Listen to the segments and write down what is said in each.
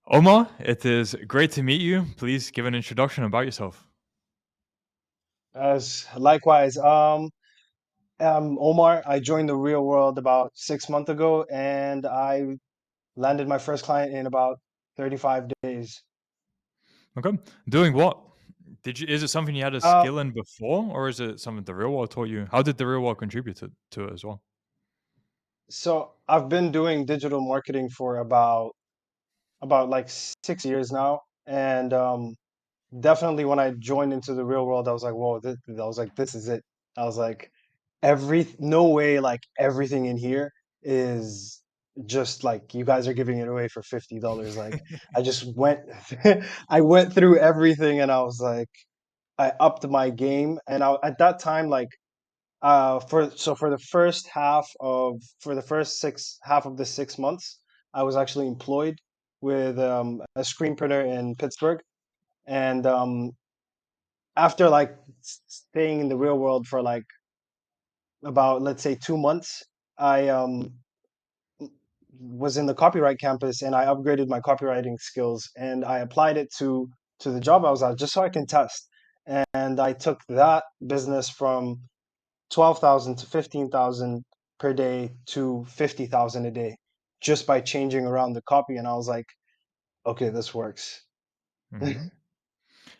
Omar, it is great to meet you. Please give an introduction about yourself. As likewise, I'm Omar. I joined the real world about 6 months ago, and I landed my first client in about 35 days. Okay. Doing what? Is it something you had a Uh, skill in before, or is it something the real world taught you? How did the real world contribute to it as well? so I've been doing digital marketing for about like 6 years now, and definitely when I joined into the real world, I was like, whoa, I was like, this is it. I was like, no way, like everything in here is just like you guys are giving it away for $50. Like I just went, I went through everything and I was like, I upped my game. And at that time, like, for the for the first six half of the 6 months, I was actually employed with a screen printer in Pittsburgh. And after like staying in the real world for like about, let's say, 2 months, I was in the copyright campus and I upgraded my copywriting skills and I applied it to the job I was at just so I can test. And I took that business from 12,000 to 15,000 per day to 50,000 a day just by changing around the copy. And I was like, okay, this works. Hmm.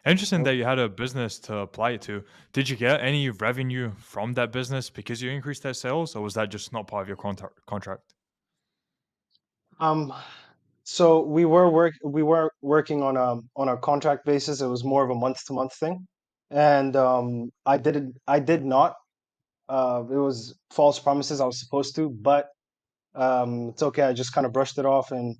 Interesting Yep. that you had a business to apply it to. Did you get any revenue from that business because you increased that sales, or was that just not part of your contract? Um, so we were working on a contract basis. It was more of a month to month thing, and I did not. It was false promises. I was supposed to, but it's okay. I just kind of brushed it off and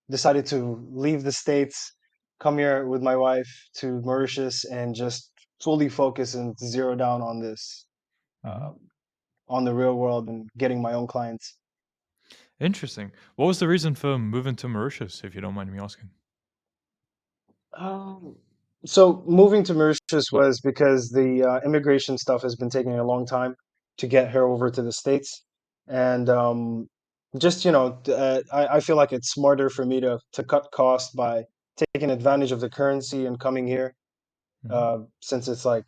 decided to leave the States, come here with my wife to Mauritius, and just fully focus and zero down on this, Hmm. uh, on the real world and getting my own clients. Interesting. What was the reason for moving to Mauritius, if you don't mind me asking? Um, so moving to Mauritius was because the immigration stuff has been taking a long time to get her over to the States, and just I feel like it's smarter for me to cut costs by taking advantage of the currency and coming here, Hmm. since it's like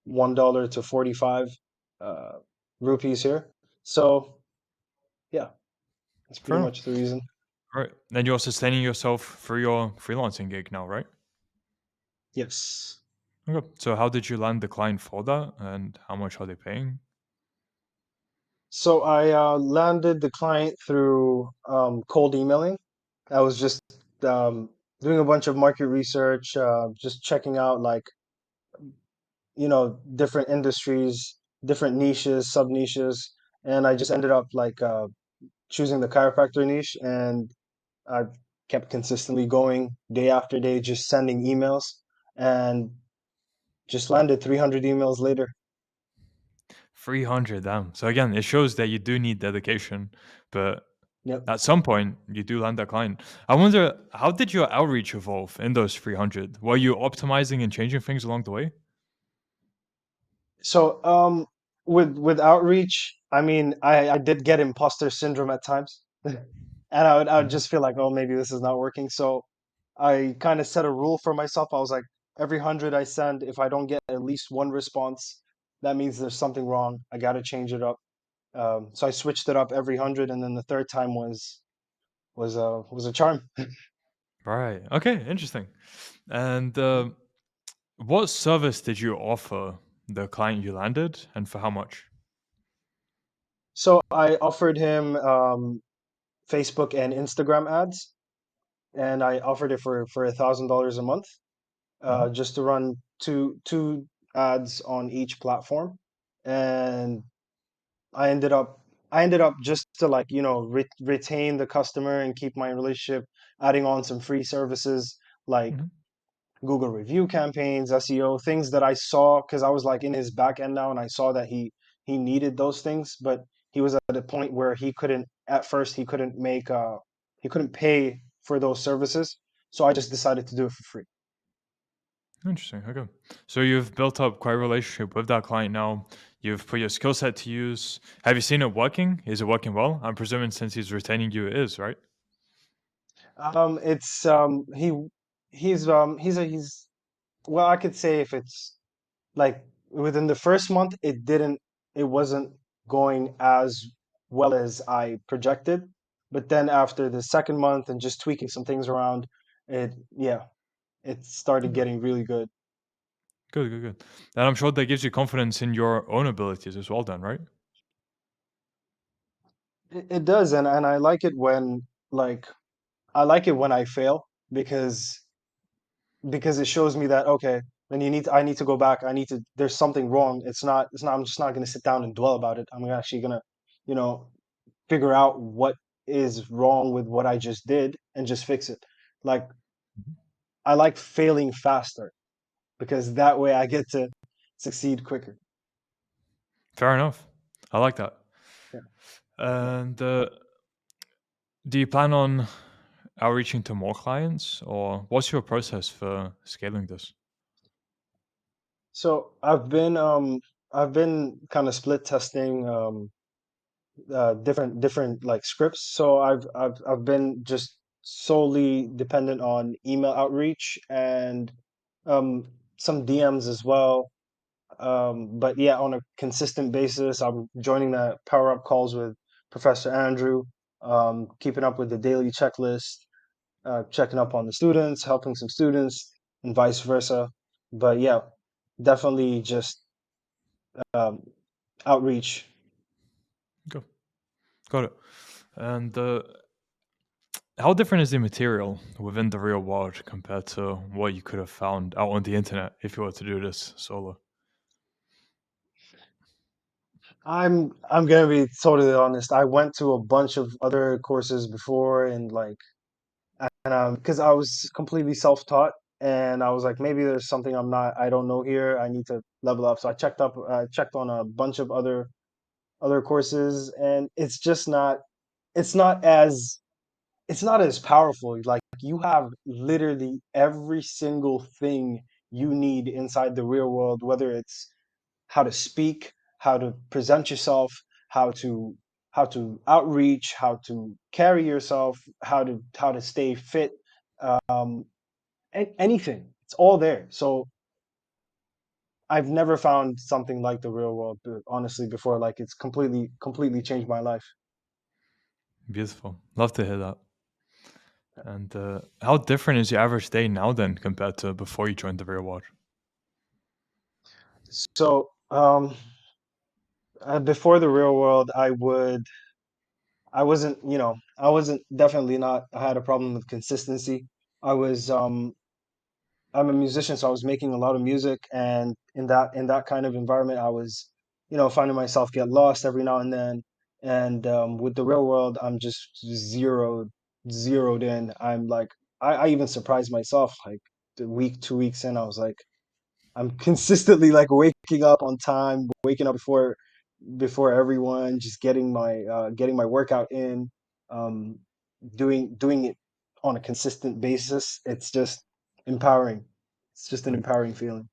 $1 to 45 uh, rupees here. So yeah, that's Fair pretty enough. much the reason. Right. And you're sustaining yourself through your freelancing gig now, right? Yes. Okay. So how did you land the client for that, and how much are they paying? So I landed the client through cold emailing. I was just um, doing a bunch of market research, just checking out like, different industries, different niches, sub niches, and I just ended up like choosing the chiropractor niche, and I kept consistently going day after day, just sending emails, and just landed 300 emails later. 300, damn. So again, it shows that you do need dedication, but Yep. at some point you do land that client. I wonder, how did your outreach evolve in those 300? Were you optimizing and changing things along the way? So, with outreach, I mean, I did get imposter syndrome at times, and I would Mhm. just feel like, oh, maybe this is not working. So, I kind of set a rule for myself. I was like, every 100 I send, if I don't get at least one response, that means there's something wrong. I got to change it up. So I switched it up every 100, and then the third time was a charm. Right. Okay. Interesting. And what service did you offer the client you landed, and for how much? So I offered him Facebook and Instagram ads, and I offered it for $1,000 a month, Mhm. just to run two ads on each platform. And I ended up I ended up just to like, retain the customer and keep my relationship, adding on some free services like Mhm. Google review campaigns, SEO, things that I saw because I was like in his back end now, and I saw that he needed those things, but he was at a point where he couldn't at first he couldn't pay for those services. So I just decided to do it for free. Interesting. Okay. So you've built up quite a relationship with that client now. You've put your skill set to use. Have you seen it working? Is it working well? I'm presuming since he's retaining you, it is, right? It's he's well, I could say if it's like within the first month, it wasn't going as well as I projected, but then after the second month and just tweaking some things around, yeah, it started Okay. getting really good. Good, good, good. And I'm sure that gives you confidence in your own abilities as well, then, right? It does, and I like it when like I like it when I fail because it shows me that okay, then I need to go back. There's something wrong. It's not I'm just not going to sit down and dwell about it. I'm actually going to, you know, figure out what is wrong with what I just did and just fix it. Like Mhm. I like failing faster because that way I get to succeed quicker. Fair enough. I like that. Yeah. Yeah. And do you plan on outreaching to more clients, or what's your process for scaling this? So I've been kind of split testing different like scripts. So I've been just solely dependent on email outreach and um some DMs as well. But yeah, on a consistent basis, I'm joining the power up calls with Professor Andrew, keeping up with the daily checklist, checking up on the students, helping some students, and vice versa. But yeah, definitely just um, outreach. Go, got it. And how different is the material within the real world compared to what you could have found out on the internet if you were to do this solo? I'm gonna be totally honest. I went to a bunch of other courses before, and like, and because I was completely self-taught, and I was like, maybe there's something I don't know here. I need to level up. So I checked on a bunch of other courses, and it's not as it's not as powerful. Like you have literally every single thing you need inside the real world, whether it's how to speak, how to present yourself, how to outreach, how to carry yourself, how to stay fit, um, anything. It's all there. So I've never found something like the real world, honestly, before. Like it's completely changed my life. Beautiful. Love to hear that. And how different is your average day now then compared to before you joined the real world? So before the real world, I wasn't definitely not. I had a problem with consistency. I was I'm a musician, so I was making a lot of music, and in that kind of environment, I was, finding myself get lost every now and then. And with the real world, I'm just zeroed in. I'm like, I even surprised myself. Like the week, 2 weeks in, I was like, I'm consistently like waking up on time, waking up before everyone, just getting my workout in, um, doing it on a consistent basis. It's just empowering. It's just an Like, empowering feeling.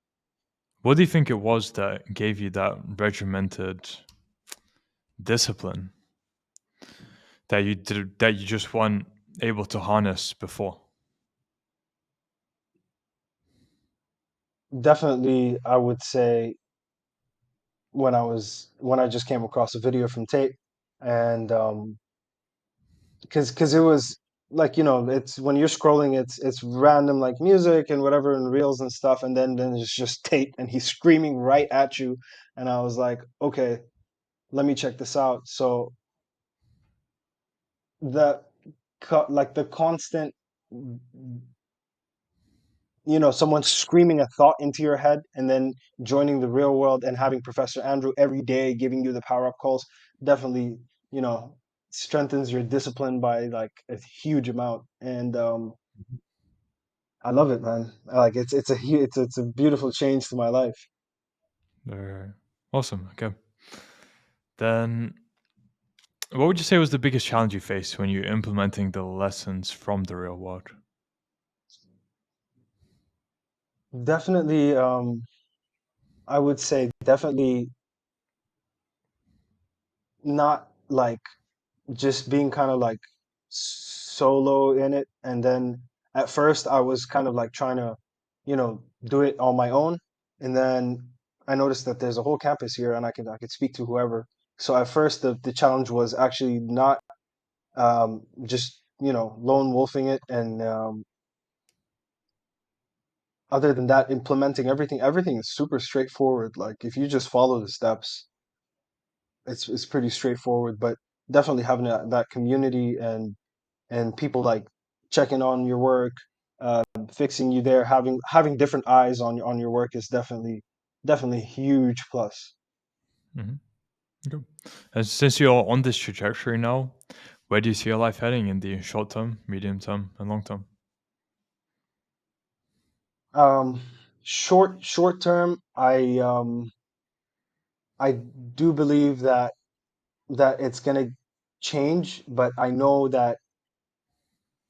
what do you think it was that gave you that regimented discipline that you just weren't able to harness before? Definitely, I would say when I just came across a video from tape, and because it was like, it's when you're scrolling, it's random like music and whatever and reels and stuff, and then it's just tape and he's screaming right at you, and I was like, okay, let me check this out. So the like the constant, someone screaming a thought into your head, and then joining the real world and having Professor Andrew every day giving you the power up calls definitely, you know strengthens your discipline by like a huge amount. And I love it, man. Like it's a beautiful change to my life. Awesome. Okay. Then, what would you say was the biggest challenge you faced when you're implementing the lessons from the real world? Definitely, I would say definitely not like just being kind of like solo in it, and then at first I was kind of like trying to, do it on my own, and then I noticed that there's a whole campus here, and I could speak to whoever. So at first the challenge was actually not just lone wolfing it, and other than that, implementing everything is super straightforward. Like if you just follow the steps, it's pretty straightforward. But definitely having that community and people like checking on your work, fixing you there, having different eyes on your work is definitely a huge plus. Mhm. Okay. And since you're on this trajectory now, where do you see your life heading in the short term, medium term, and long term? Um, short term, I do believe that it's gonna change, but I know that,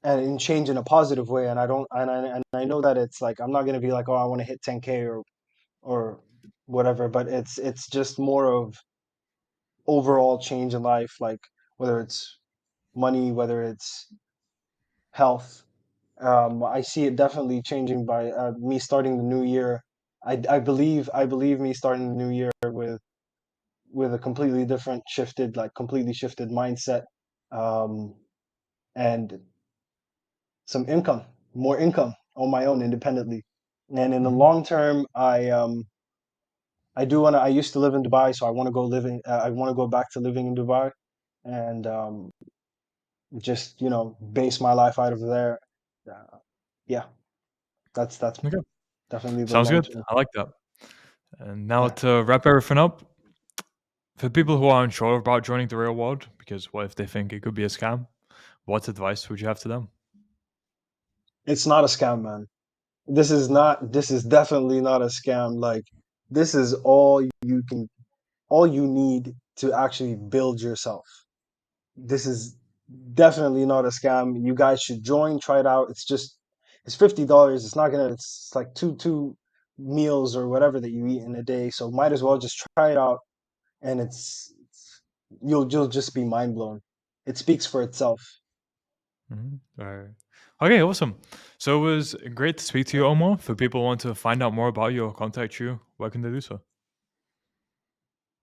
and in change in a positive way. And I don't, and I know that it's like I'm not gonna be like, oh, I want to hit 10K or whatever, but it's just more of overall change in life, like whether it's money, whether it's health. I see it definitely changing by me starting the new year. I believe me starting the new year with a completely shifted mindset, um, and some income, more income on my own independently. And in the Mhm. long term, I do want to. I used to live in Dubai, so I want to go living. I want to go back to living in Dubai, and just base my life out of there. Uh, yeah, that's Okay. definitely the Sounds long good. term. I like that. And now Yeah, to wrap everything up, for people who are unsure about joining the real world, because what if they think it could be a scam? What advice would you have to them? it's not a scam, man. This is definitely not a scam. Like this is all you need to actually build yourself. This is definitely not a scam. You guys should join, try it out. It's $50. It's like two meals or whatever that you eat in a day. So might as well just try it out, and you'll just be mind blown. It speaks for itself. Mhm. Alright. Okay, awesome. So it was great to speak to you, Yep. Omar. For people who want to find out more about you or contact you, where can they do so?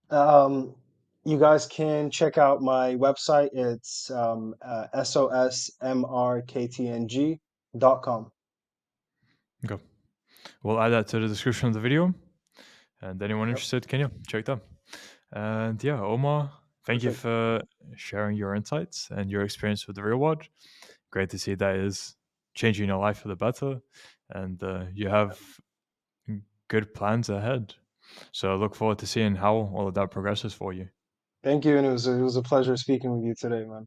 Um, you guys can check out my website. It's sosmrktng.com. Okay. We'll add that to the description of the video. And anyone Yep. interested, can you check that? And yeah, Omar, thank you Perfect. for sharing your insights and your experience with the real world. Great to see that is changing your life for the better, and you have good plans ahead. So I look forward to seeing how all of that progresses for you. Thank you, and it was a pleasure speaking with you today, man.